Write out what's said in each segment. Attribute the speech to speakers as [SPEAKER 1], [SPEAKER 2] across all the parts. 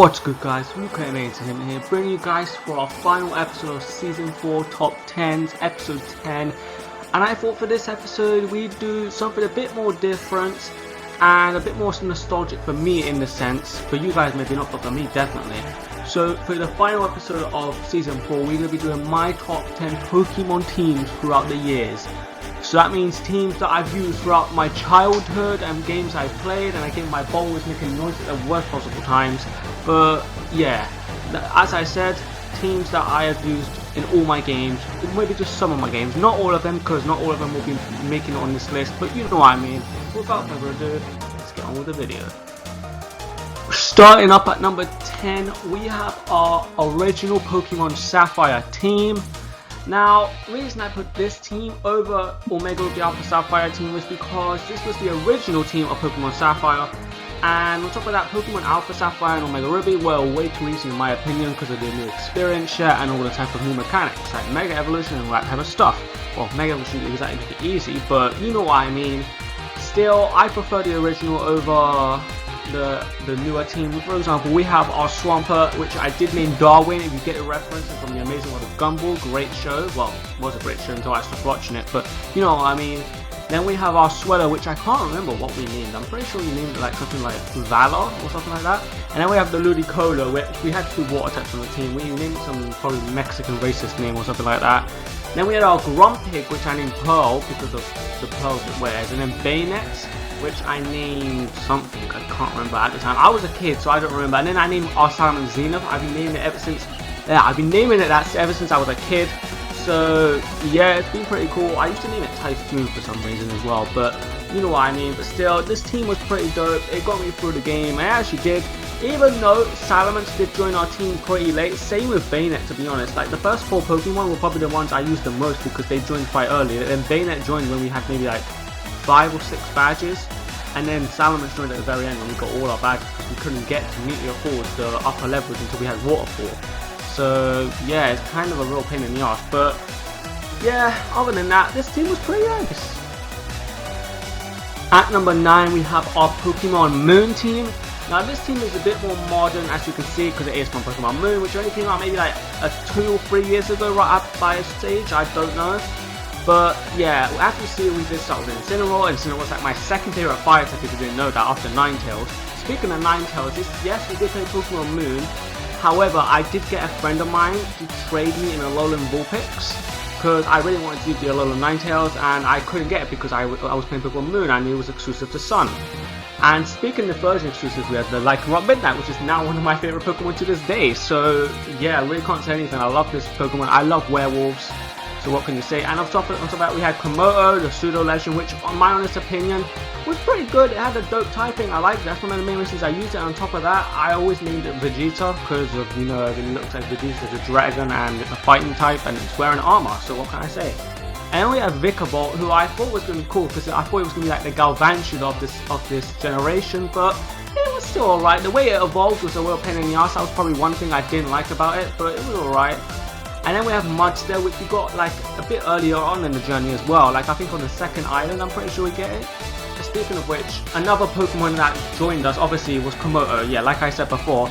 [SPEAKER 1] What's good guys, LucaMAEntertainment here, bringing you guys for our final episode of Season 4 Top 10s, Episode 10. And I thought for this episode we'd do something a bit more different and a bit more nostalgic for me in the sense. For you guys maybe not, but for me definitely. So for the final episode of Season 4, we're going to be doing my top 10 Pokemon teams throughout the years. So that means teams that I've used throughout my childhood and games I've played, and again my ball was making noise at the worst possible times. But yeah, as I said, teams that I have used in all my games, or maybe just some of my games, not all of them because not all of them will be making it on this list, but you know what I mean. Without further ado, let's get on with the video. Starting up at number 10, we have our original Pokemon Sapphire team. Now, the reason I put this team over Omega Ruby Alpha Sapphire team was because this was the original team of Pokemon Sapphire, and on top of that, Pokemon Alpha Sapphire and Omega Ruby were way too easy in my opinion because of the new experience share and all the type of new mechanics like Mega Evolution and all that type of stuff. Well, Mega Evolution isn't exactly easy, but you know what I mean. Still, I prefer the original over the newer team. For example, we have our Swampert, which I did name Darwin, if you get a reference from the Amazing World of Gumball. Great show. Well, it was a great show until I stopped watching it, but you know what I mean. Then we have our Swellow, which I can't remember what we named. I'm pretty sure we named it like something like Valor or something like that. And then we have the Ludicolo, which we had 2 water types on the team. We named some probably Mexican racist name or something like that. Then we had our Grumpig, which I named Pearl because of the pearls it wears. And then Bayonet, which I named something, I can't remember at the time. I was a kid, so I don't remember. And then I named our Salmon Zenith. I've been naming it ever since. Yeah, I've been naming it that ever since I was a kid. So yeah, it's been pretty cool. I used to name it Typhoon for some reason as well, but you know what I mean. But still, this team was pretty dope. It got me through the game. I actually did. Even though Salamence did join our team pretty late, same with Bayonet to be honest. Like the first 4 Pokemon were probably the ones I used the most because they joined quite early. Then Bayonet joined when we had maybe like 5 or 6 badges. And then Salamence joined at the very end when we got all our badges because we couldn't get to Meteor Force, the upper levels, until we had Waterfall. So yeah, it's kind of a real pain in the ass. But yeah, other than that, this team was pretty nice. At number 9, we have our Pokemon Moon team. Now this team is a bit more modern, as you can see, because it is from Pokemon Moon, which only came out maybe like 2 or 3 years ago, right at by a stage, I don't know. But yeah, as you see, we did start with Incineroar. Incineroar was like my second favorite fire type, if you didn't know that, after Ninetales. Speaking of Ninetales, yes, we did play Pokemon Moon. However, I did get a friend of mine to trade me in a Alolan Vulpix because I really wanted to use the Alolan Ninetales and I couldn't get it because I was playing Pokemon Moon. I knew it was exclusive to Sun. And speaking of version exclusives, we had the Lycanroc Midnight, which is now one of my favorite Pokemon to this day. So yeah, I really can't say anything. I love this Pokemon. I love werewolves. So what can you say? And on top of that, we had Komodo, the Pseudo Legend, which, on my honest opinion, was pretty good. It had a dope typing. I liked it. That's one of the main reasons I used it. And on top of that, I always named it Vegeta because of, you know, it looks like Vegeta's a dragon and it's a fighting type and it's wearing armor. So what can I say? And then we have Vikavolt, who I thought was going to be cool because I thought it was going to be like the Galvantula of this generation, but it was still alright. The way it evolved was a real pain in the ass. That was probably one thing I didn't like about it, but it was alright. And then we have Mudster, which we got like a bit earlier on in the journey as well. Like I think on the second island, I'm pretty sure we get it. Speaking of which, another Pokemon that joined us obviously was Komodo. Yeah, like I said before.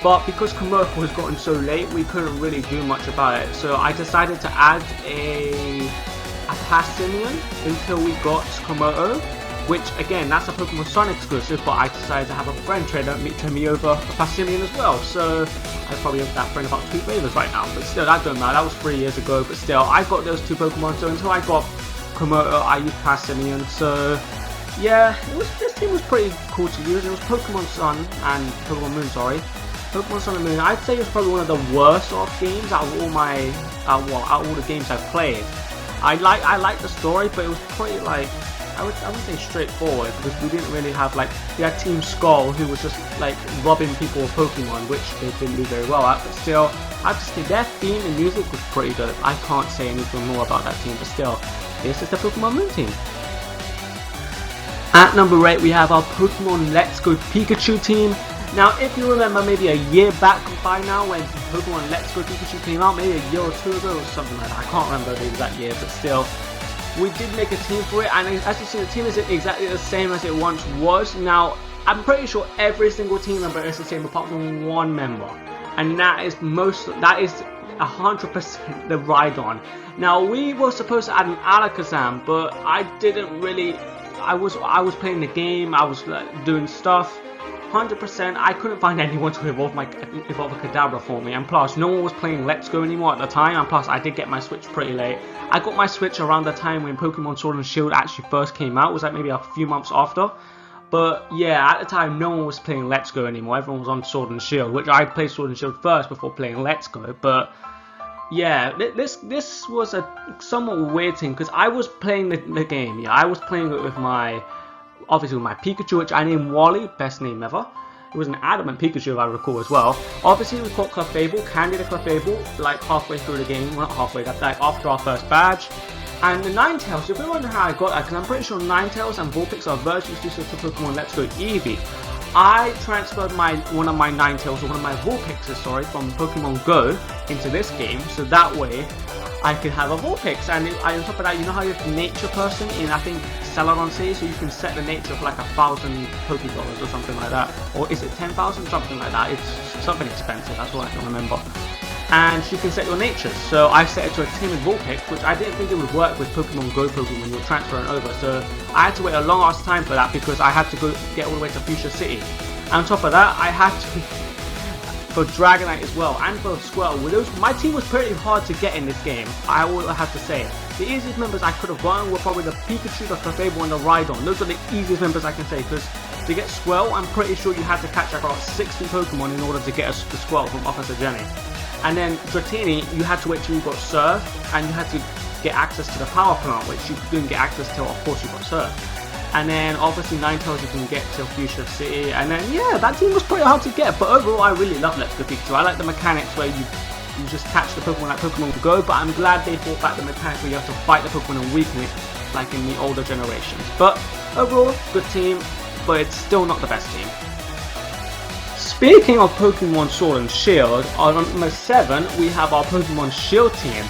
[SPEAKER 1] But because Komodo was gotten so late, we couldn't really do much about it. So I decided to add a Passimian until we got Komodo. Which again, that's a Pokemon Sun exclusive, but I decided to have a friend trade me over a Passimian as well. So I probably owe that friend about 2 favors right now, but still, that don't matter. That was 3 years ago, but still, I got those 2 Pokemon. So until I got Komodo, I used Passimian. So yeah, this team was pretty cool to use. It was Pokemon Sun and Pokemon Moon, sorry. Pokemon Sun and Moon. I'd say it was probably one of the worst of games out of all the games I've played. I like the story, but it was pretty like, I wouldn't say straightforward because we didn't really have like, we had Team Skull who was just like robbing people of Pokemon, which they didn't do very well at, but still, I have to say their theme and music was pretty good. I can't say anything more about that team, but still, this is the Pokemon Moon team. At number 8, we have our Pokemon Let's Go Pikachu team. Now, if you remember maybe a year back by now when Pokemon Let's Go Pikachu came out, maybe a year or 2 ago or something like that, I can't remember the exact year, but still, we did make a team for it, and as you see, the team isn't exactly the same as it once was. Now, I'm pretty sure every single team member is the same apart from one member, and that is 100% the Rhydon. Now we were supposed to add an Alakazam, but I didn't really. I was playing the game. I was doing stuff. 100%, I couldn't find anyone to evolve a Kadabra for me, and plus no one was playing Let's Go anymore at the time, and plus I did get my Switch pretty late. I got my Switch around the time when Pokemon Sword and Shield actually first came out. It was like maybe a few months after. But yeah, at the time no one was playing Let's Go anymore. Everyone was on Sword and Shield, which I played Sword and Shield first before playing Let's Go. But yeah, this was a somewhat weird thing, because I was playing the game. Yeah, I was playing it with obviously with my Pikachu, which I named Wally, best name ever. It was an adamant Pikachu, if I recall, as well. Obviously, we caught Clefable, Candy the Clefable, like halfway through the game. Well, not halfway, that's like after our first badge. And the Ninetales, if you wonder how I got that, because I'm pretty sure Ninetales and Vulpix are versions exclusive to Pokemon Let's Go Eevee. I transferred one of my Ninetales, or one of my Vulpixes, sorry, from Pokemon Go into this game, so that way I could have a Vulpix. And on top of that, you know how you have Nature Person in, I think, Celadon City, so you can set the nature for like 1,000 Pokedollars or something like that, or is it 10,000, something like that. It's something expensive, that's all I can remember. And you can set your natures, so I set it to a Timid Vulpix, which I didn't think it would work with Pokemon Go Pokemon when you're transferring over, so I had to wait a long ass time for that, because I had to go get all the way to Fuchsia City. And on top of that, I had to for Dragonite as well, and for Squirtle. My team was pretty hard to get in this game, I will have to say. The easiest members I could have gotten were probably the Pikachu, the Clefable, and the Rhydon. Those are the easiest members I can say, because to get Squirtle, I'm pretty sure you had to catch about 60 Pokemon in order to get the Squirtle from Officer Jenny. And then Dratini, you had to wait till you got Surf, and you had to get access to the Power Plant, which you didn't get access to, of course you got Surf. And then obviously Ninetales you can get to Fuchsia City, and then yeah, that team was pretty hard to get, but overall I really love Let's Go Pikachu. I like the mechanics where you just catch the Pokemon like Pokemon Go, but I'm glad they brought back the mechanic where you have to fight the Pokemon and weaken it, like in the older generations. But overall, good team, but it's still not the best team. Speaking of Pokemon Sword and Shield, on number 7 we have our Pokemon Shield team.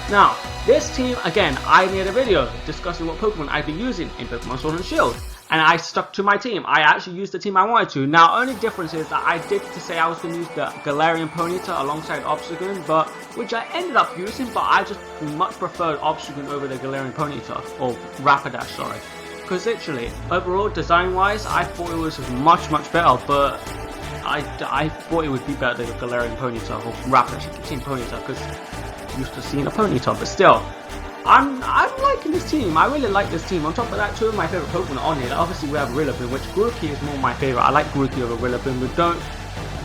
[SPEAKER 1] Now, this team, again, I made a video discussing what Pokemon I'd be using in Pokemon Sword and Shield, and I stuck to my team. I actually used the team I wanted to. Now, only difference is that I did say I was going to use the Galarian Ponyta alongside Obstagoon, which I ended up using, but I just much preferred Obstagoon over the Galarian Ponyta, or Rapidash, sorry. Because literally, overall, design-wise, I thought it was much better, but I thought it would be better than the Galarian Ponyta, or Rapidash. I keep saying Ponyta, because used to seeing a Ponyta, but still, I'm liking this team. I really like this team. On top of that, 2 of my favorite Pokemon are on here. Obviously, we have Rillaboom, which Grookey is more my favorite. I like Grookey over Rillaboom, but don't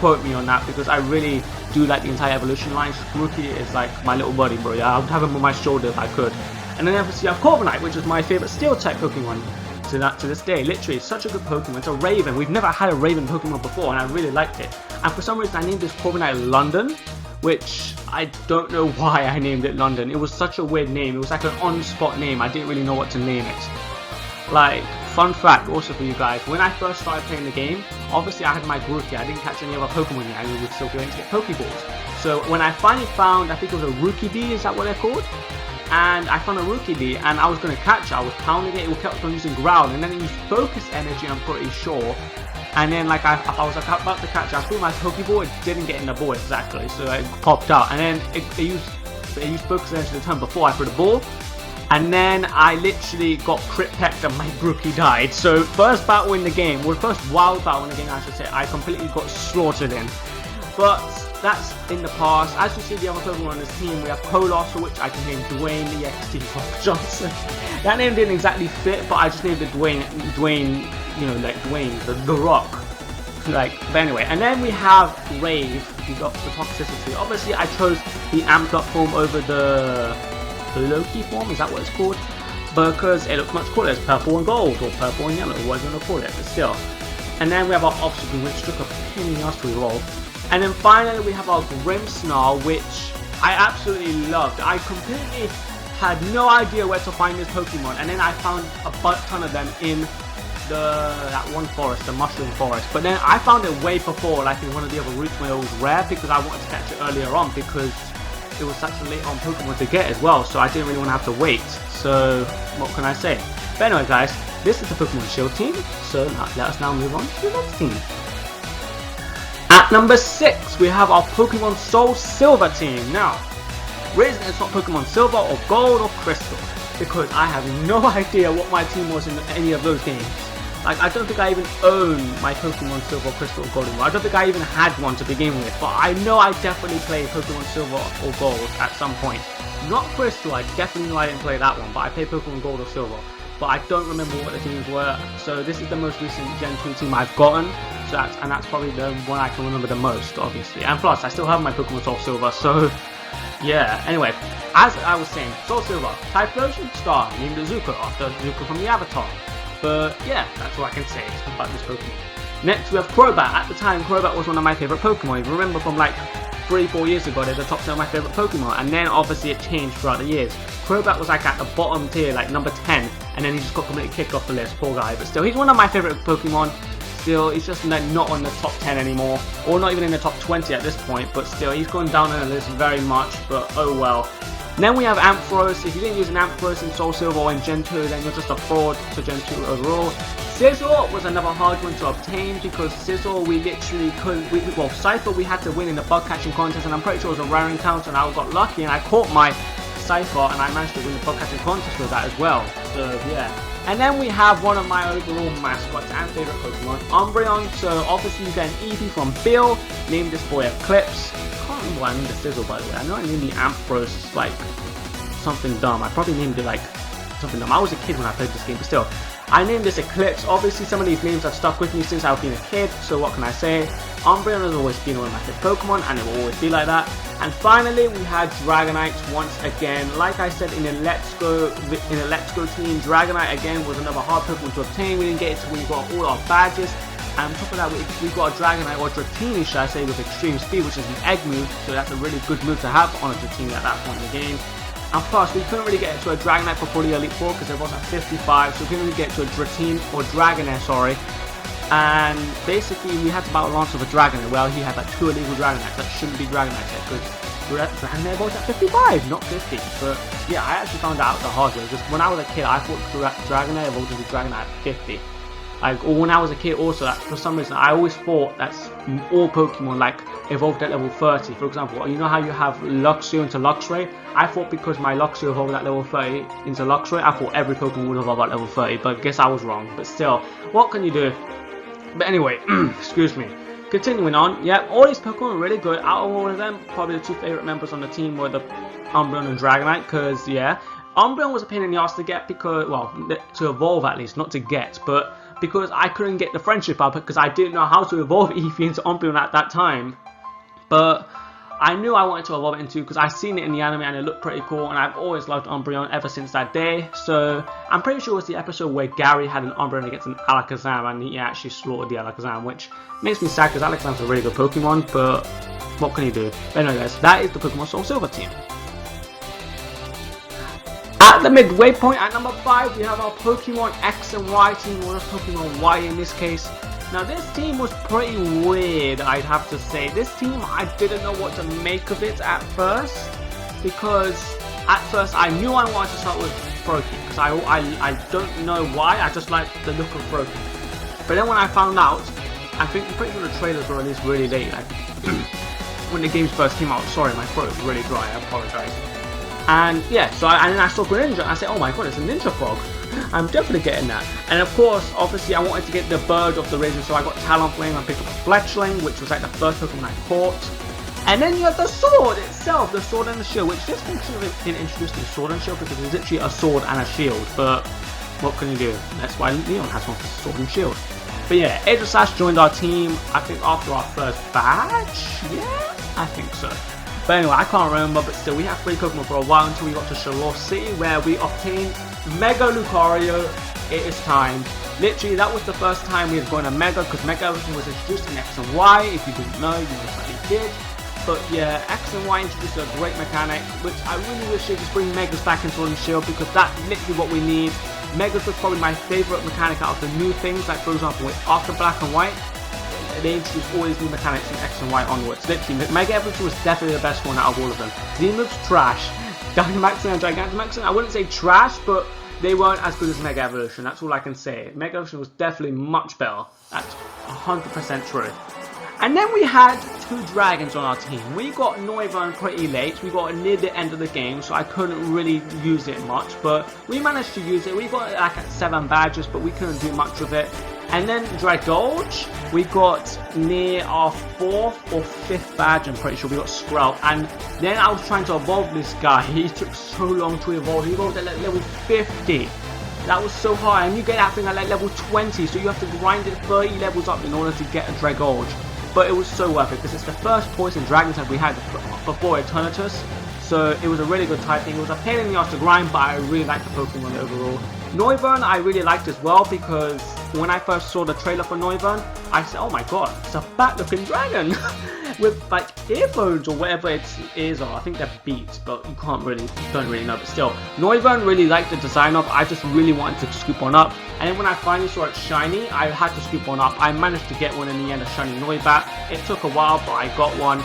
[SPEAKER 1] quote me on that, because I really do like the entire evolution line. Grookey is like my little buddy, bro. Yeah, I would have him on my shoulder if I could. And then obviously you have Corviknight, which is my favorite Steel type Pokemon to this day. Literally, it's such a good Pokemon. It's a Raven. We've never had a Raven Pokemon before, and I really liked it. And for some reason, I named this Corviknight London, which I don't know why I named it London. It was such a weird name. It was like an on-spot name. I didn't really know what to name it. Like, fun fact also for you guys, when I first started playing the game, obviously I had my Grookey. I didn't catch any other Pokemon yet, and we were still going to get Pokeballs. So when I finally found, I think it was a Rookie Bee, is that what they're called? And I found a Rookie Bee, and I was going to catch it. I was pounding it, it kept on using Growl, and then it used Focus Energy, I'm pretty sure. And then like I was like about to catch it, I threw my Pokeball, it didn't get in the ball exactly, so it popped out. And then it used Focus Energy the turn before I threw the ball. And then I literally got crit pecked and my Grookey died. So first battle in the game, well, first wild battle in the game I should say, I completely got slaughtered in. But that's in the past. As you see the other Pokemon on this team, we have Colossal, which I can name Dwayne EXT Rock Johnson. That name didn't exactly fit, but I just named it Dwayne, you know, like Dwayne, the Rock. Like, but anyway, and then we have Rave, we got the Toxicity. Obviously I chose the amped up form over the Loki form, is that what it's called? Because it looks much cooler, it's purple and gold, or purple and yellow, whatever you want to call it, but still. And then we have our Obstacle, which took a pain in the ass to evolve. And then finally we have our Grimmsnarl, which I absolutely loved. I completely had no idea where to find this Pokemon, and then I found a ton of them in that one forest, the Mushroom Forest. But then I found it way before, like in one of the other routes where it was rare, because I wanted to catch it earlier on, because it was such a late on Pokemon to get as well, so I didn't really want to have to wait. So what can I say? But anyway guys, this is the Pokemon Shield team, so let us now move on to the next team. At number 6, we have our Pokemon Soul Silver team. Now, reason it's not Pokemon Silver or Gold or Crystal, because I have no idea what my team was in any of those games. Like, I don't think I even own my Pokemon Silver, Crystal, or Gold anymore. I don't think I even had one to begin with, but I know I definitely played Pokemon Silver or Gold at some point. Not Crystal, I definitely know I didn't play that one, but I played Pokemon Gold or Silver. But I don't remember what the teams were, so this is the most recent Gen 2 team I've gotten, so that's probably the one I can remember the most, obviously. And plus, I still have my Pokemon Soul Silver, so yeah. Anyway, as I was saying, Soul Silver, Typhlosion, Star, named Zuko after Zuko from the Avatar. But yeah, that's all I can say about this Pokemon. Next we have Crobat. At the time, Crobat was one of my favourite Pokemon. If you remember from like 3-4 years ago, they're the top 10 of my favourite Pokemon, and then obviously it changed throughout the years. Crobat was like at the bottom tier, like number 10, and then he just got completely kicked off the list, poor guy. But still, he's one of my favourite Pokemon. Still, he's just like not on the top 10 anymore, or not even in the top 20 at this point, but still, he's gone down on the list very much, but oh well. Then we have Ampharos. If you didn't use an Ampharos in Soul Silver or in Gen 2, then you're just a fraud to Gen 2 overall. Scizor was another hard one to obtain, because Scizor we literally couldn't, well, Cypher we had to win in the bug catching contest, and I'm pretty sure it was a rare encounter, and I got lucky and I caught my Cypher and I managed to win the bug catching contest with that as well, so yeah. And then we have one of my overall mascots and favourite Pokemon, Umbreon. So obviously you get an Eevee from Bill, named this boy Eclipse. I can't remember what I named the Scizor, by the way. I know I named the Ampharos like something dumb. I probably named it like something dumb. I was a kid when I played this game, but still. I named this Eclipse. Obviously some of these names have stuck with me since I've been a kid, so what can I say? Umbreon has always been one of my favourite Pokemon, and it will always be like that. And finally we had Dragonite once again. Like I said in the Let's Go team, Dragonite again was another hard Pokemon to obtain. We didn't get it until we got all our badges. And on top of that, we got a Dragonite, or Dratini should I say, with Extreme Speed, which is an egg move, so that's a really good move to have on a Dratini at that point in the game. And plus, we couldn't really get it to a Dragonite before the Elite Four because it was at 55, so we couldn't really get it to a Dratini, or Dragonair, sorry. And basically, we had to battle Lance with a Dragonair. Well, he had like 2 illegal Dragonites that shouldn't be Dragonites yet, because Dragonair was at 55, not 50. But yeah, I actually found out the hard way. Just when I was a kid, I thought Dragonair evolved into Dragonite at 50. Like, or when I was a kid also, like, for some reason, I always thought that all Pokemon, like, evolved at level 30. For example, you know how you have Luxio into Luxray? I thought because my Luxio evolved at level 30 into Luxray, I thought every Pokemon would evolve at level 30, but I guess I was wrong. But still, what can you do? But anyway, excuse me. Continuing on, yeah, all these Pokemon are really good. Out of all of them, probably the 2 favourite members on the team were the Umbreon and Dragonite, because, yeah, Umbreon was a pain in the ass to get because, well, to evolve at least, not to get, but because I couldn't get the friendship up because I didn't know how to evolve Eevee into Umbreon at that time. But I knew I wanted to evolve it into, because I've seen it in the anime and it looked pretty cool, and I've always loved Umbreon ever since that day. So I'm pretty sure it was the episode where Gary had an Umbreon against an Alakazam and he actually slaughtered the Alakazam, which makes me sad because Alakazam's a really good Pokemon, but what can you do? But anyway guys, that is the Pokemon Soul Silver team. At the midway point, at number 5, we have our Pokemon X and Y team, or Pokemon Y in this case. Now this team was pretty weird, I'd have to say. This team, I didn't know what to make of it at first, because at first I knew I wanted to start with Froakie, because I don't know why, I just like the look of Froakie. But then when I found out, I'm pretty sure the trailers were released really late, like when the games first came out. Sorry, my throat is really dry, I apologise. And yeah, so and then I saw Greninja and I said, oh my god, it's a Ninja Frog. I'm definitely getting that. And of course, obviously I wanted to get the bird of the region, so I got Talonflame and picked up a Fletchling, which was like the first Pokemon I caught. And then you have the sword itself, the sword and the shield, which this thing should have been introduced in Sword and Shield because it's literally a sword and a shield. But what can you do? That's why Leon has one for Sword and Shield. But yeah, Aegislash joined our team, I think after our first badge? Yeah, I think so. But anyway, I can't remember, but still, we had 3 Pokemon for a while until we got to Shalosh City, where we obtained Mega Lucario. It is time. Literally, that was the first time we had gone to Mega, because Mega Evolution was introduced in X and Y. If you didn't know, you most likely did. But yeah, X and Y introduced a great mechanic, which I really wish they just bring Megas back in Sword and Shield, because that's literally what we need. Megas was probably my favourite mechanic out of the new things, like for example, after Black and White. They introduced all these new mechanics from X and Y onwards. Literally, Mega Evolution was definitely the best one out of all of them. Z-moves trash. Dynamaxing and Gigantamaxing, I wouldn't say trash, but they weren't as good as Mega Evolution. That's all I can say. Mega Evolution was definitely much better. That's 100% true. And then we had 2 dragons on our team. We got Noivern pretty late. We got it near the end of the game, so I couldn't really use it much. But we managed to use it. We got it like at 7 badges, but we couldn't do much with it. And then Dragolge, we got near our 4th or 5th badge, I'm pretty sure. We got Sprout. And then I was trying to evolve this guy. He took so long to evolve. He evolved at level 50. That was so hard. And you get that thing at like level 20, so you have to grind it 30 levels up in order to get a Dragolge. But it was so worth it because it's the first poison dragon type we had before Eternatus. So it was a really good type thing. It was a pain in the ass to grind, but I really liked the Pokemon overall. Noivern I really liked as well because when I first saw the trailer for Noivern, I said, oh my god, it's a fat looking dragon with like earphones or whatever its ears are. I think they're beats, but you don't really know. But still, Noivern really liked the design of. I just really wanted to scoop one up. And then when I finally saw it shiny, I had to scoop one up. I managed to get one in the end, a shiny Noibat. It took a while, but I got one.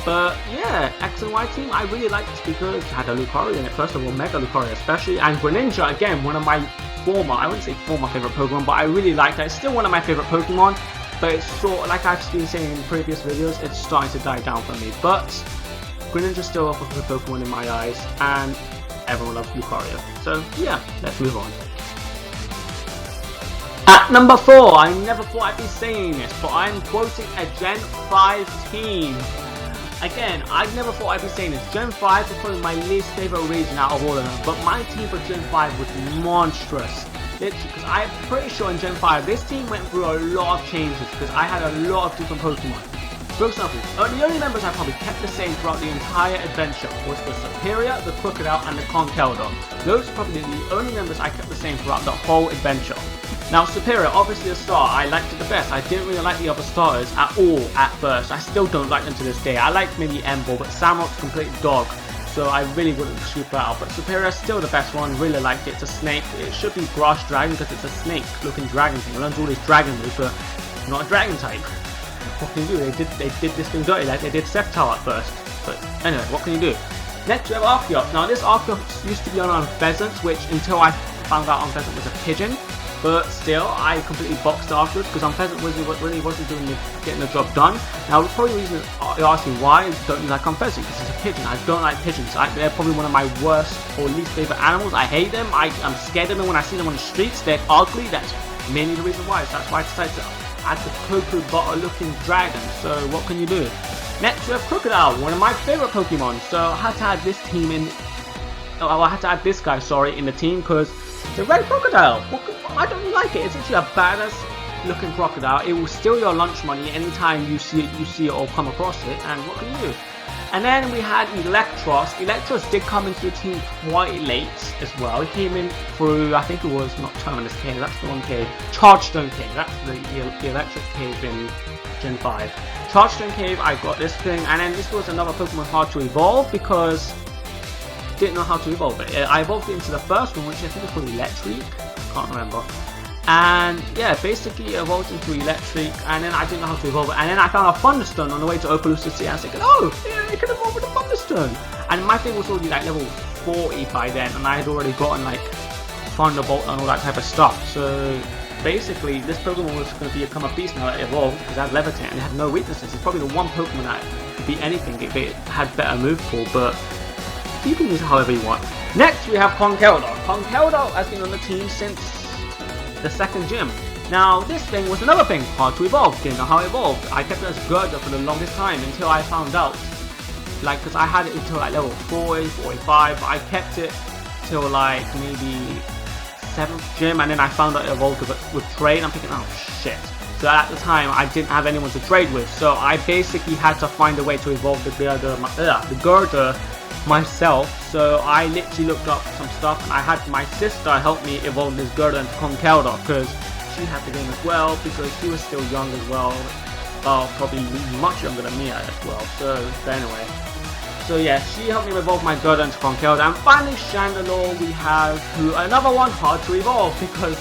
[SPEAKER 1] But yeah, X and Y team, I really liked this because it had a Lucario in it. First of all, Mega Lucario especially. And Greninja, again, one of my I wouldn't say former favorite Pokemon, but I really liked it. It's still one of my favorite Pokemon, but it's sort of, like I've been saying in previous videos, it's starting to die down for me. But Greninja's still a good Pokemon in my eyes, and everyone loves Lucario. So yeah, let's move on. At number 4, I never thought I'd be saying this, but I'm quoting a Gen 5 team. Again, I never thought I'd be saying this. Gen 5 was probably my least favorite region out of all of them, but my team for Gen 5 was monstrous. Literally, because I'm pretty sure in Gen 5, this team went through a lot of changes, because I had a lot of different Pokemon. For example, the only members I probably kept the same throughout the entire adventure was the Superior, the Crocodile, and the Conkeldurr. Those are probably the only members I kept the same throughout the whole adventure. Now Superior, obviously a star, I liked it the best. I didn't really like the other starters at all at first. I still don't like them to this day. I like maybe Ember, but Samrock's complete dog, so I really wouldn't scoop it out. But Superior is still the best one, really liked it. It's a snake. It should be Grass Dragon because it's a snake looking dragon thing. It learns all these dragon moves, but not a dragon type. What can you do? They did this thing dirty like they did Sapphire at first. But anyway, what can you do? Next we have Archeops. Now this Archeops used to be on Pheasants, which until I found out Pheasant was a pigeon. But still, I completely boxed it afterwards because Pheasant really wasn't getting the job done. Now, the probably reason you're asking why don't you like Pheasant because it's a pigeon. I don't like pigeons. They're probably one of my worst or least favorite animals. I hate them. I'm scared of them when I see them on the streets. They're ugly. That's mainly the reason why. So that's why I decided to add the cocoa butter looking dragon. So what can you do? Next, we have Crocodile, one of my favorite Pokemon. So I had to add this team in. I had to add this guy, sorry, in the team because the red crocodile. I don't like it. It's actually a badass looking crocodile. It will steal your lunch money anytime you see it or come across it. And what can you do? And then we had Electros. Electros did come into the team quite late as well. He came in through, I think it was not Terminus Cave. That's the one cave. Chargestone Cave. That's the electric cave in Gen 5. Chargestone Cave. I got this thing, and then this was another Pokemon hard to evolve because didn't know how to evolve it. I evolved it into the first one, which I think is called Electric. Can't remember. And yeah, basically evolved into Electric, and then I didn't know how to evolve it. And then I found a Thunderstone on the way to Opelucid City. I was thinking, oh, yeah, it can evolve with a Thunderstone. And my thing was already like level 40 by then, and I had already gotten like Thunderbolt and all that type of stuff. So basically, this Pokemon was going to become a beast now that it evolved because it had Levitate and it had no weaknesses. It's probably the one Pokemon that could beat anything if it had better move pool, but you can use it however you want. Next, we have Conkeldurr. Conkeldurr has been on the team since the second gym. Now, this thing was another thing, hard to evolve. Didn't know how it evolved. I kept it as Gurda for the longest time until I found out. Like, because I had it until like level 40, 45, but I kept it till like maybe 7th gym, and then I found out it evolved with trade. I'm thinking, oh shit. So at the time, I didn't have anyone to trade with, so I basically had to find a way to evolve the Gurda myself. So I literally looked up some stuff, and I had my sister help me evolve this Gurda into Conkeldurr because she had the game as well because she was still young as well, probably much younger than me as well. So anyway, so yeah, she helped me evolve my Gurda into Conkeldurr. And finally, Chandelure, we have another one hard to evolve because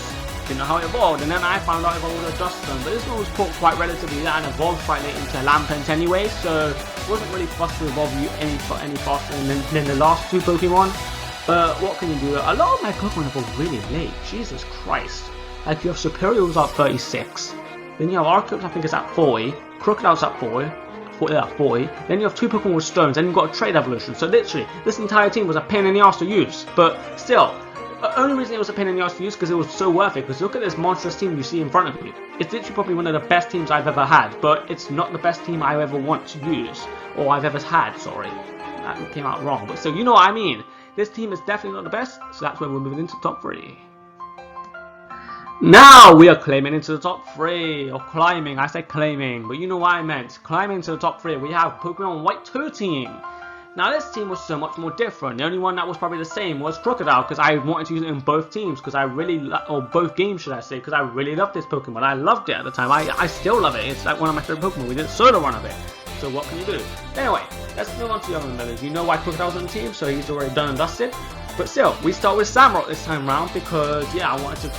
[SPEAKER 1] didn't know how it evolved, and then I found out it evolved with a Duststone, but this one was caught quite relatively late and evolved quite late into Lampent anyway, so it wasn't really fast to evolve you any faster than the last two Pokemon. But what can you do? A lot of my Pokemon evolve really late. Jesus Christ. Like you have Superior's at 36. Then you have Arceus, I think it's at 40. Crocodile's at 40. 40. Then you have 2 Pokemon with stones, and you've got a trade evolution. So literally, this entire team was a pain in the ass to use. But still, the only reason it was a pain in the ass to use because it was so worth it. Because look at this monstrous team you see in front of you. It's literally probably one of the best teams I've ever had, but it's not the best team I ever want to use. Or I've ever had, sorry. That came out wrong, but still, you know what I mean. This team is definitely not the best, so that's where we're moving into the top 3. Now we are claiming into the top 3, or climbing, I said claiming, but you know what I meant. Climbing into the top 3, we have Pokemon White 2 team. Now this team was so much more different. The only one that was probably the same was Crocodile, because I wanted to use it in both teams, because I really, or both games should I say, because I really loved this Pokemon. I loved it at the time. I still love it. It's like one of my favorite Pokemon. We did a solo run of it. So what can you do? Anyway, let's move on to the other members. You know why Crocodile's on the team, so he's already done and dusted. But still, we start with Samrock this time round because, yeah, I wanted to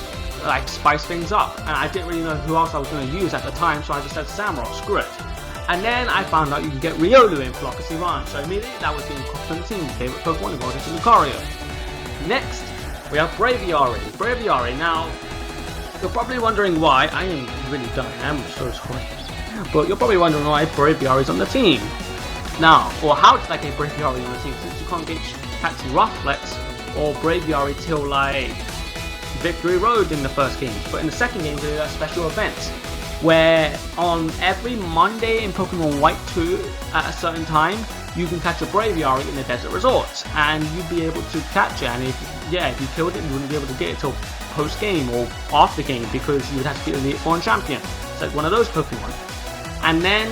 [SPEAKER 1] like spice things up. And I didn't really know who else I was going to use at the time, so I just said Samrock, screw it. And then I found out you can get Riolu in Philocracy Run, so immediately that was being copied on the team. Favorite Pokemon evolved into Lucario. Next, we have Braviary. Braviary, now, you're probably wondering why. I am really done, I'm so sorry. But you're probably wondering why Braviary is on the team. Now, or how did I get Braviary on the team, since you can't catch Rufflet or Braviary till like Victory Road in the first game. But in the second game, there's a special event where on every Monday in Pokemon White 2 at a certain time, you can catch a Braviary in the desert resort, and you'd be able to catch it. And if you killed it, you wouldn't be able to get it till post game or after game because you would have to be Elite Foreign Champion. It's like one of those Pokemon. And then,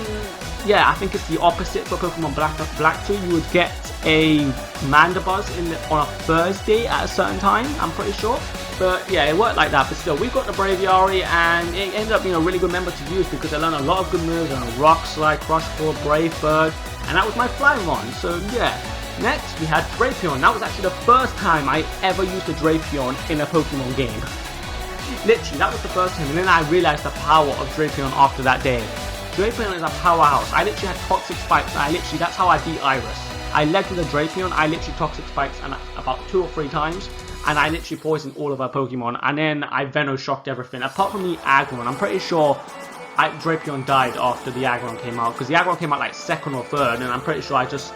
[SPEAKER 1] yeah, I think it's the opposite for Pokemon Black 2. You would get a Mandibuzz on a Thursday at a certain time, I'm pretty sure. But yeah, it worked like that. But still, we got the Braviary, and it ended up being a really good member to use because I learned a lot of good moves on Rock Slide, Crush Ball, Brave Bird, and that was my flying one. So yeah. Next, we had Drapion. That was actually the first time I ever used a Drapion in a Pokemon game. Literally, that was the first time, and then I realized the power of Drapion after that day. Drapion is a powerhouse. I literally had Toxic Spikes, and that's how I beat Iris. I led with a Drapion, I literally Toxic Spikes and about 2 or 3 times, and I literally poisoned all of our Pokemon, and then I Venoshocked everything, apart from the Aggron. I'm pretty sure Drapion died after the Aggron came out, because the Aggron came out like 2nd or 3rd, and I'm pretty sure I just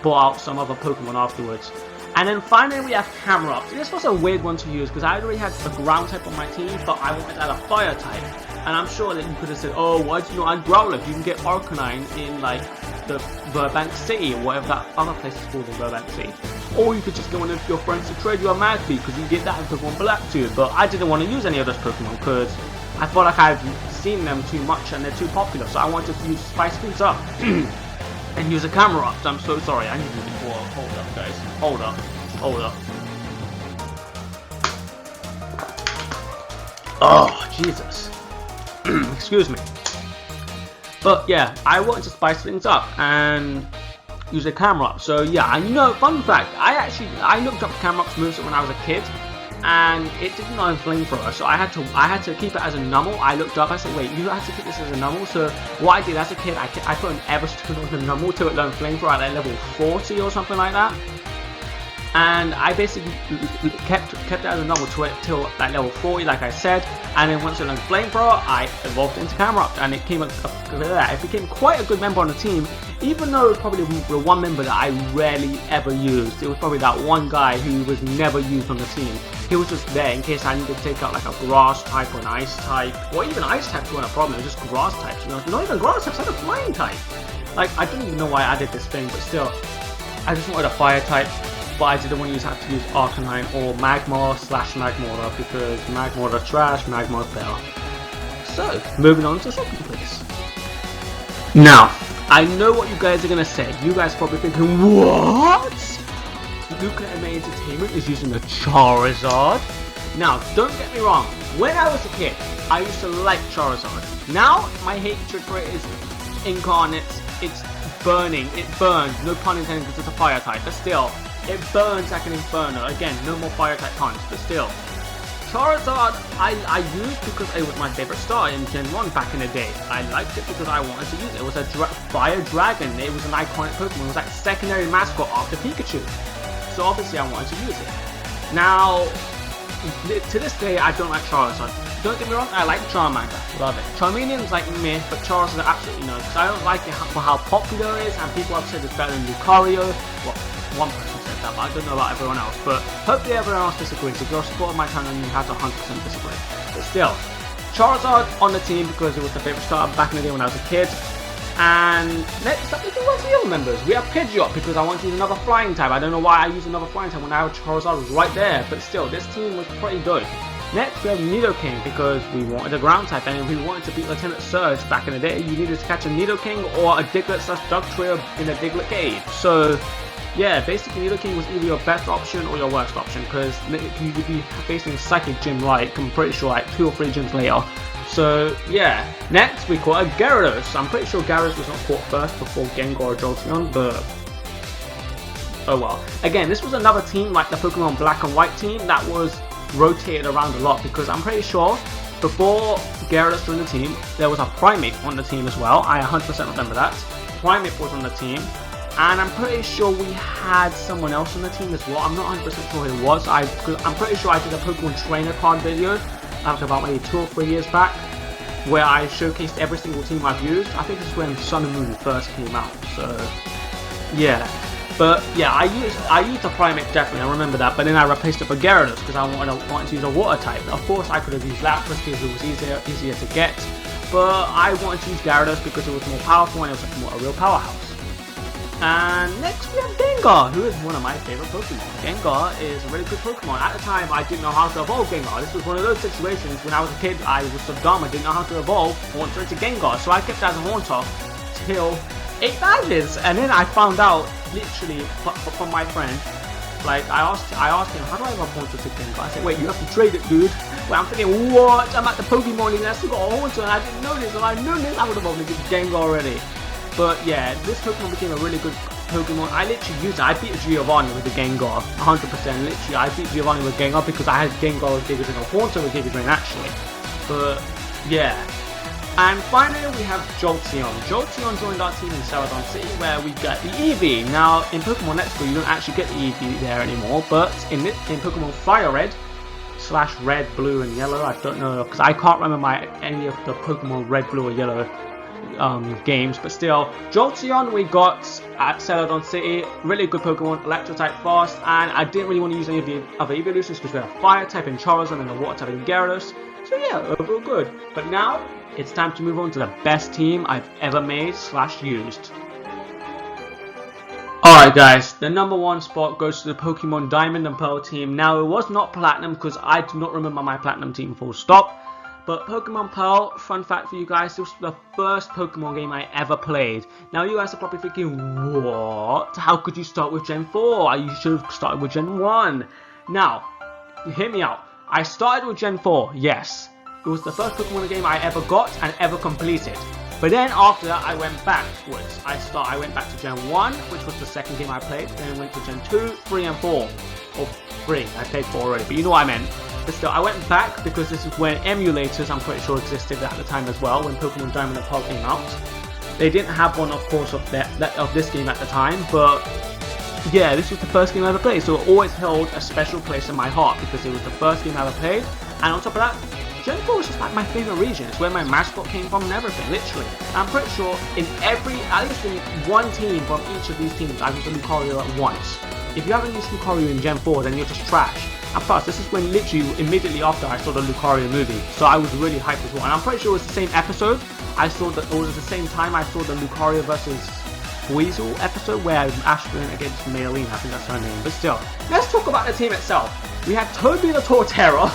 [SPEAKER 1] bought out some other Pokemon afterwards. And then finally we have Camerupt. This was a weird one to use because I already had a ground type on my team, but I wanted to add a fire type. And I'm sure that you could have said, oh, why did you not add Growlithe? You can get Arcanine in like the Burbank City or whatever that other place is called in Burbank City. Or you could just go in with your friends to trade you a Magpie because you get that in Pokemon Black too. But I didn't want to use any of those Pokemon because I felt like I've seen them too much and they're too popular. So I wanted to spice things up. And use a Camerupt. I'm so sorry, I need to do more. Hold up, guys. Hold up. Oh, Jesus. Excuse me. But yeah, I wanted to spice things up and use a Camerupt. So yeah, I know, fun fact, I looked up Camerupt's moveset when I was a kid, and it didn't learn Flamethrower, so I had to keep it as a normal. I looked up, I said, wait, you have to keep this as a normal. So what I did as a kid, I put an Everstone on the normal till it learned Flamethrower at like level 40 or something like that. And I basically kept it as a normal till like level 40, like I said. And then once it learned Flamethrower, I evolved into Camerupt, and it became quite a good member on the team. Even though it was probably the one member that I rarely ever used. It was probably that one guy who was never used on the team. He was just there in case I needed to take out like a grass type or an ice type, or even ice types weren't a problem. It was just grass types. You know, not even grass types, I had a flying type. Like, I don't even know why I added this thing, but still, I just wanted a fire type. But I didn't want to have to use Arcanine or Magmar/Magmora because Magmora trash, Magmar's better. So, moving on to second place. Now, I know what you guys are going to say. You guys are probably thinking, what? LucaMAEntertainment is using a Charizard? Now, don't get me wrong. When I was a kid, I used to like Charizard. Now, my hatred for it is incarnate. It's burning. It burns. No pun intended because it's a fire type. But still, it burns like an inferno. Again, no more fire type puns, but still. Charizard, I used because it was my favorite starter in Gen 1 back in the day. I liked it because I wanted to use it. It was a fire dragon. It was an iconic Pokemon. It was like secondary mascot after Pikachu. so obviously I wanted to use it. Now, to this day, I don't like Charizard. Don't get me wrong, I like Charmander, love it. Charmeleon's like meh, but Charizard absolutely no, because I don't like it for how popular it is, and people have said it's better than Lucario. Well, one person said that, but I don't know about everyone else. But hopefully everyone else disagrees. If you're a supporter of my channel, you have to 100% disagree. But still, Charizard on the team because it was the favorite starter back in the day when I was a kid. And next up, we can watch the other members. We have Pidgeot because I want to use another flying type. I don't know why I use another flying type when I have Charizard was right there. But still, this team was pretty good. Next, we have Nidoking because we wanted a ground type, and if we wanted to beat Lieutenant Surge back in the day, you needed to catch a Nidoking or a Diglett / Dugtrio in a Diglett cave. So, yeah, basically Nidoking was either your best option or your worst option because you could be facing Psychic Gym like, I'm pretty sure, like 2 or 3 gyms later. So, yeah. Next, we caught a Gyarados. I'm pretty sure Gyarados was not caught first before Gengar or Jolteon, but oh well. Again, this was another team like the Pokemon Black and White team that was rotated around a lot because I'm pretty sure before Gyarados joined the team, there was a Primeape on the team as well. I 100% remember that. Primeape was on the team, and I'm pretty sure we had someone else on the team as well. I'm not 100% sure who it was. I'm pretty sure I did a Pokemon Trainer card video like about maybe 2 or 3 years back where I showcased every single team I've used. I think this is when Sun and Moon first came out, so yeah. But yeah, I used the Primeape definitely, I remember that, but then I replaced it for Gyarados because I wanted to use a water type. Of course I could have used Lapras because it was easier to get, but I wanted to use Gyarados because it was more powerful and it was more a real powerhouse. And next we have Gengar, who is one of my favorite Pokemon. Gengar is a really good Pokemon. At the time, I didn't know how to evolve Gengar. This was one of those situations when I was a kid, I was so dumb, I didn't know how to evolve Haunter into Gengar. So I kept it as a Haunter till 8 badges. And then I found out, literally, from my friend, like, I asked him, how do I evolve Haunter to Gengar? I said, wait, you have to trade it, dude. Well, I'm thinking, what? I'm at the Pokemon League and I still got a Haunter and I didn't know this. If I knew this, I would have evolved into Gengar already. But yeah, this Pokemon became a really good Pokemon. I literally used it. I beat Giovanni with the Gengar, 100%. Literally, I beat Giovanni with Gengar because I had Gengar with Giga Drain or Haunter with Giga Drain actually. But yeah. And finally, we have Jolteon. Jolteon joined our team in Celadon City where we got the Eevee. Now, in Pokemon Let's Go, you don't actually get the Eevee there anymore, but in Pokemon Fire Red / Red, Blue, and Yellow, I don't know because I can't remember any of the Pokemon Red, Blue, or Yellow games, but still, Jolteon we got at Celadon City, really good Pokemon, Electro type fast, and I didn't really want to use any of the other evolutions because we have a Fire type in Charizard and a Water type in Gyarados, so yeah, overall good. But now, it's time to move on to the best team I've ever made / used. Alright guys, the number 1 spot goes to the Pokemon Diamond and Pearl team. Now, it was not Platinum because I do not remember my Platinum team full stop. But Pokemon Pearl, fun fact for you guys, this was the first Pokemon game I ever played. Now you guys are probably thinking, what? How could you start with Gen 4? You should have started with Gen 1. Now, hear me out. I started with Gen 4, yes. It was the first Pokemon game I ever got and ever completed. But then after that, I went backwards. I went back to Gen 1, which was the second game I played. Then I went to Gen 2, 3, and 4. Or 3, I played 4 already, but you know what I meant. But still, I went back because this is when emulators, I'm pretty sure, existed at the time as well, when Pokemon Diamond and Pearl came out. They didn't have one, of course, of this game at the time, but yeah, this was the first game I ever played, so it always held a special place in my heart because it was the first game I ever played. And on top of that, Gen 4 was just like my favorite region. It's where my mascot came from and everything, literally. And I'm pretty sure at least in one team from each of these teams, I used a Lucario at once. If you haven't used Lucario in Gen 4, then you're just trash. And plus, this is when literally immediately after I saw the Lucario movie, so I was really hyped as well. And I'm pretty sure it was the same episode. It was the same time I saw the Lucario versus Weasel episode where Ash went against Maylene, I think that's her name. But still, let's talk about the team itself. We had Toby the Torterra.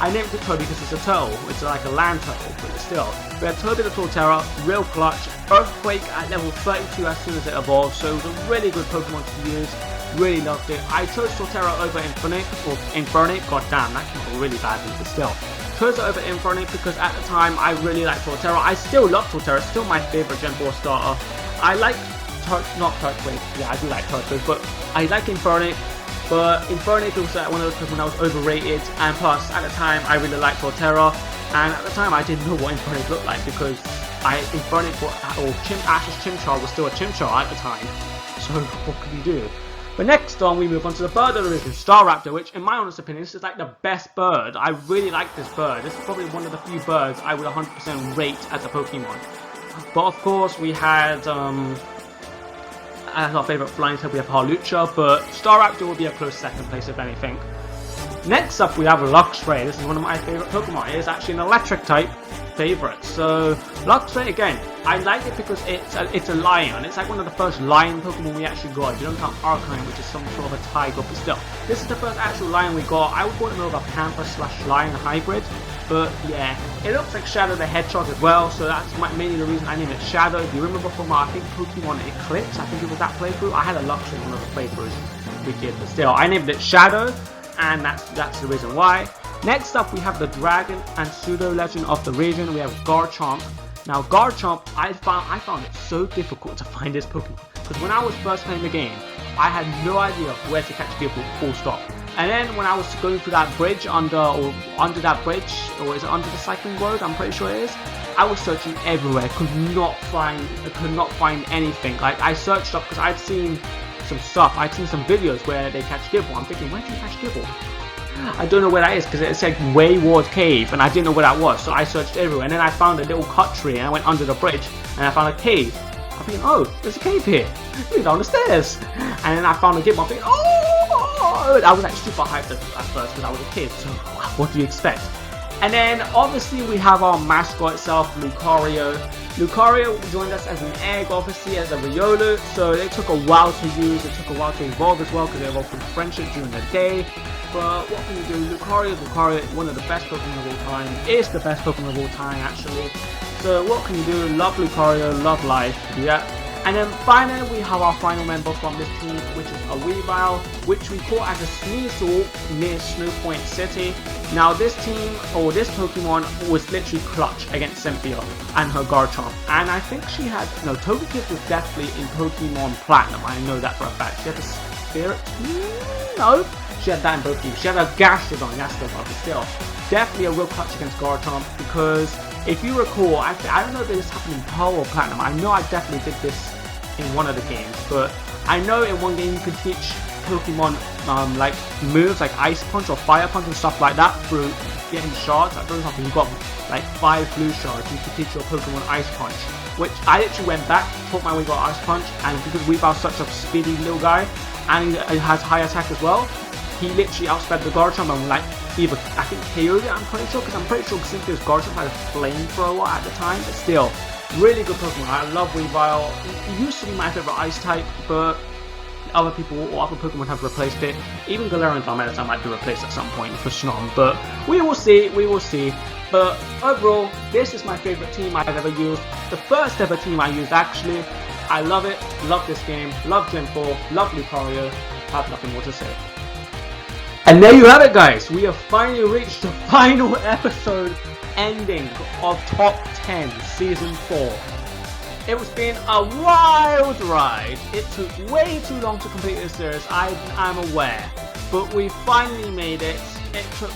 [SPEAKER 1] I named it Toby because it's a turtle. It's like a land turtle, but still. We had Toby the Torterra, real clutch, Earthquake at level 32 as soon as it evolved, so it was a really good Pokemon to use. Really loved it. I chose Torterra over Infernape. God damn, that came out really badly, but still. Chose it over Infernape because at the time I really liked Torterra. I still love Torterra, it's still my favorite Gen 4 starter. I like not Turtwig, yeah, I do like Turtwig, but I like Infernape. But Infernape was one of those Pokemon that was overrated, and plus, at the time, I really liked Torterra, and at the time, I didn't know what Infernape looked like, because Ash's Chimchar was still a Chimchar at the time, so what could you do? But next on, we move on to the bird of the region, Staraptor, which in my honest opinion, this is like the best bird. I really like this bird. This is probably one of the few birds I would 100% rate as a Pokemon. But of course, we had, as our favourite flying type, we have Hawlucha, but Staraptor will be a close second place if anything. Next up, we have Luxray. This is one of my favourite Pokemon. It is actually an electric type favourite. So Luxray, again, I like it because it's a lion. It's like one of the first lion Pokemon we actually got. You don't count Arcanine, which is some sort of a tiger, but still, this is the first actual lion we got. I would call it more of a panther/lion hybrid, but yeah, it looks like Shadow the Hedgehog as well. So that's mainly the reason I named it Shadow. If you remember from I think Pokemon Eclipse, I think it was that playthrough. I had a Luxray in one of the playthroughs we did, but still, I named it Shadow, and that's the reason why. Next up, we have the Dragon and Pseudo Legend of the region. We have Garchomp. Now, Garchomp, I found it so difficult to find this Pokemon because when I was first playing the game, I had no idea where to catch people, full stop. And then when I was going through that bridge under that bridge, or is it under the cycling road? I'm pretty sure it is. I was searching everywhere, could not find anything. Like I searched up because I'd seen some stuff. I'd seen some videos where they catch Gibble. I'm thinking, where do you catch Gibble? I don't know where that is because it said Wayward Cave and I didn't know where that was, so I searched everywhere and then I found a little cut tree and I went under the bridge and I found a cave. I'm thinking, oh, there's a cave here. Go down the stairs. And then I found a Gibble. I'm thinking, oh! I was like super hyped at first because I was a kid, so what do you expect? And then obviously we have our mascot itself, Lucario. Lucario joined us as an egg, obviously as a Riolu, so it took a while to use, it took a while to evolve as well because they evolved from friendship during the day. But what can you do? Lucario, one of the best Pokemon of all time, is the best Pokemon of all time actually. So what can you do? Love Lucario, love life, yeah. And then finally we have our final member from this team, which is a Weavile, which we caught as a Sneasel near Snow Point City. Now this team, or this Pokemon, was literally clutch against Cynthia and her Garchomp. And I think she had, no, Togekiss was definitely in Pokemon Platinum, I know that for a fact. She had a Spirit, no, she had that in both teams. She had a Gastrodon, that's the one, but still. Definitely a real clutch against Garchomp because if you recall, I don't know if this happened in Pearl or Platinum. I know I definitely did this in one of the games, but I know in one game you could teach Pokemon like moves like Ice Punch or Fire Punch and stuff like that through getting shards. Like for example, you got like 5 blue shards, you could teach your Pokemon Ice Punch, which I literally went back, taught my Weavile Ice Punch, and because Weavile's such a speedy little guy and he has high attack as well, he literally outsped the Garchomp and like either I think KO'd it, I'm pretty sure, because I'm pretty sure Cynthia's Garchomp had a flamethrower at the time, but still, really good Pokemon. I love Weavile. It used to be my favourite Ice type, but other people or other Pokemon have replaced it. Even Galarian Darmanitan might be replaced at some point for Snom, but we will see, we will see. But overall, this is my favourite team I've ever used. The first ever team I used actually. I love it, love this game, love Gen 4, love Lucario, have nothing more to say. And there you have it guys, we have finally reached the final episode ending of Top 10 Season 4. It was been a wild ride. It took way too long to complete this series, I'm aware. But we finally made it. It took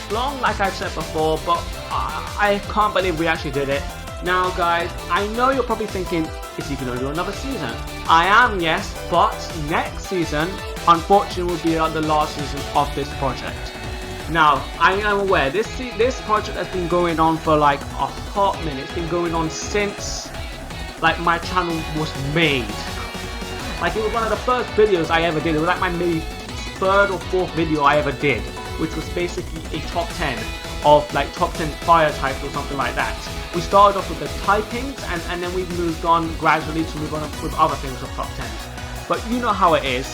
[SPEAKER 1] long like I said before, but I can't believe we actually did it. Now guys, I know you're probably thinking, is he going to do another season? I am, yes, but next season, unfortunately, will be the last season of this project. Now, I am aware, this project has been going on for like a hot minute. It's been going on since like my channel was made. Like it was one of the first videos I ever did. It was like my maybe 3rd or 4th video I ever did, which was basically a top 10 of like top 10 fire types or something like that. We started off with the typings and then we moved on gradually to move on with other things of top 10s. But you know how it is.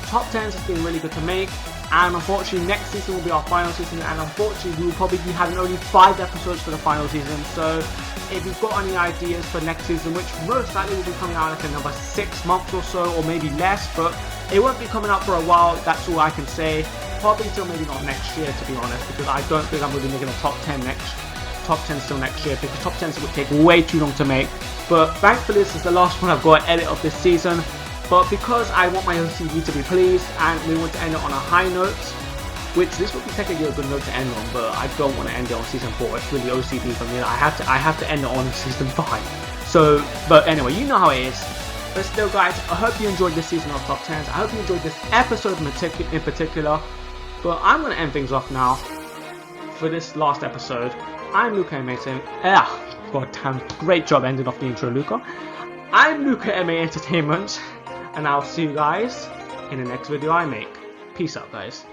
[SPEAKER 1] Top 10s has been really good to make, and unfortunately next season will be our final season, and unfortunately we will probably be having only 5 episodes for the final season. So if you've got any ideas for next season, which most likely will be coming out like another 6 months or so, or maybe less, but it won't be coming out for a while, that's all I can say. Probably till maybe not next year, to be honest, because I don't think I'm going to be making a top 10 still next year, because top 10s would take way too long to make. But thankfully this is the last one I've got to edit of this season. But because I want my OCD to be pleased and we want to end it on a high note, which this would be technically a good note to end on, but I don't want to end it on season 4. It's really OCD for me. I have to end it on season 5. So, but anyway, you know how it is. But still, guys, I hope you enjoyed this season of Top 10s. I hope you enjoyed this episode in particular. But I'm going to end things off now for this last episode. I'm LucaMAEntertainment. God damn, great job ending off the intro, Luca. I'm LucaMAEntertainment, and I'll see you guys in the next video I make. Peace out, guys.